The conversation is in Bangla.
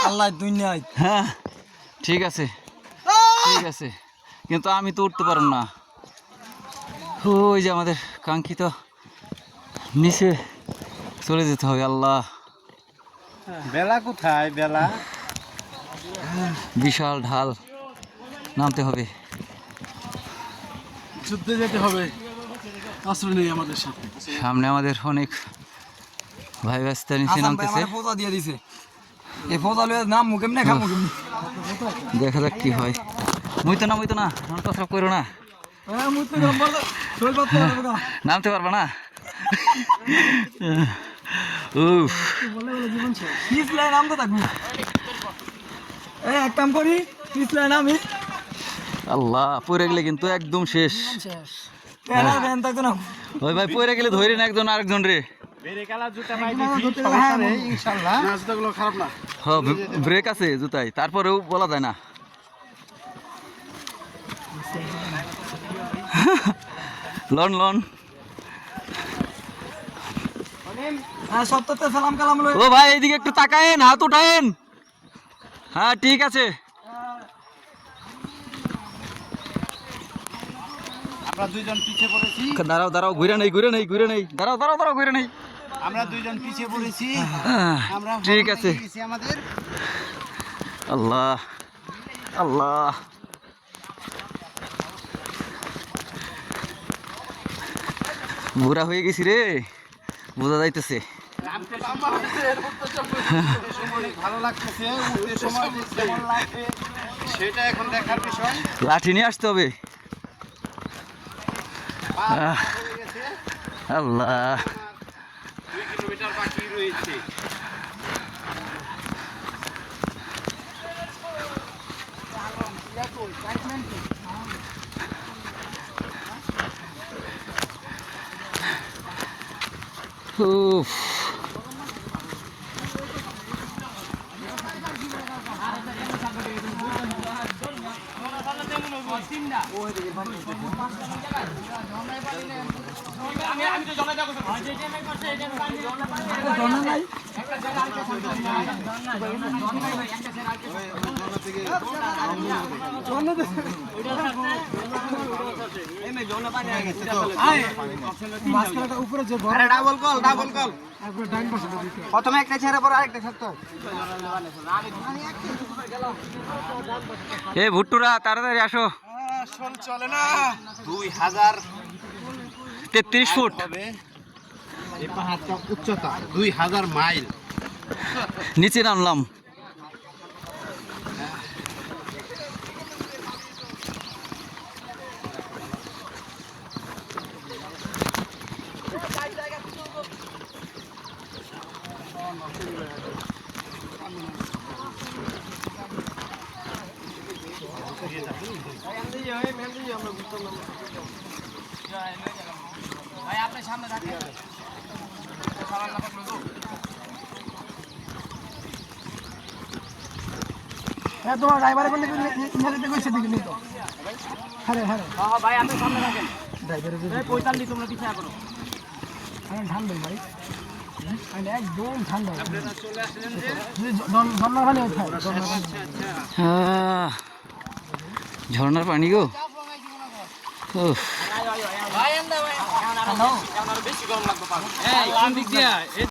আল্লাহ দুনিয়ায়। হ্যাঁ ঠিক আছে ঠিক আছে, কিন্তু আমি তো উঠতে পারব না। ওই যে আমাদের কাঙ্ক্ষিত নিচে চলে যেতে হবে। আল্লাহ, বেলা কোথায়? বেলা বিশাল ঢাল, নামতে হবে, যুদ্ধে যেতে হবে, আশ্রয় নেই আমাদের সাথে। সামনে আমাদের অনেক ভাই ব্যস্তা নিচে নামতেছে। ফোঁটা দিয়ে দিছে, এই ফোঁটা লয়ে নাম মুখে না খামু কেমনি। দেখা যাক কি হয়। মুইতো না আমার কথা করো না, নামতে পারবা না। উফ, পিছলে নামতে থাকবো। এক কাম করি, পিছলে নামি। আল্লাহ, পড়ে গেলে কিন্তু একদম শেষ। ওই ভাই পড়ে গেলে ধরে না একজন আরেকজন রে। হ্যাঁ ব্রেক আছে জুতায়, তারপরেও বলা যায় না। লন লন সালাম কালাম। ও ভাই এইদিকে একটু তাকায়েন, হাত উঠায়েন। হ্যাঁ ঠিক আছে। আমরা দুইজন পিছিয়ে পড়েছি। দাঁড়াও দাঁড়াও, ঘুরে নেই দাঁড়াও ঘুরে নেই। আমরা দুইজন পিছিয়ে পড়েছি। আমরা ঠিক আছে। আমাদের আল্লাহ আল্লাহ, বুড়া হয়ে গেছি রে, বোঝা যাইতেছে। ভালো লাগতেছে, সেটা এখন দেখার বিষয়। লাঠি নিয়ে আসতে হবে। আল্লাহ, 2 কিলোমিটার বাকি রয়েছে। উফ, প্রথমে একটা ছেড়ে পর আরেকটা ছাড়তে। এ ভুট্টুরা তাড়াতাড়ি আসো। চলে না। 2033 ফুট এই পাহাড়টা উচ্চতা 2000 মাইল। নিচে নামলাম। ভাই আপনি সামনে থাকেন। হ্যাঁ তোমার ড্রাইভারে বললে ইংরেজিতে কইছে দিকে নিত। হ্যাঁ হ্যাঁ ভাই আপনি সামনে থাকেন। ড্রাইভারে যে 45 তোমরা পিছায়া করো। আমি ঠান্ডা ভাই, আমি একদম ঠান্ডা। আপনারা চলে আসলেন যে ঝর্ণার পানি উঠায়। ঝর্ণার পানি গো। উফ, ভাই এন্ডা ভাই, বেশি গরম লাগবে পানি।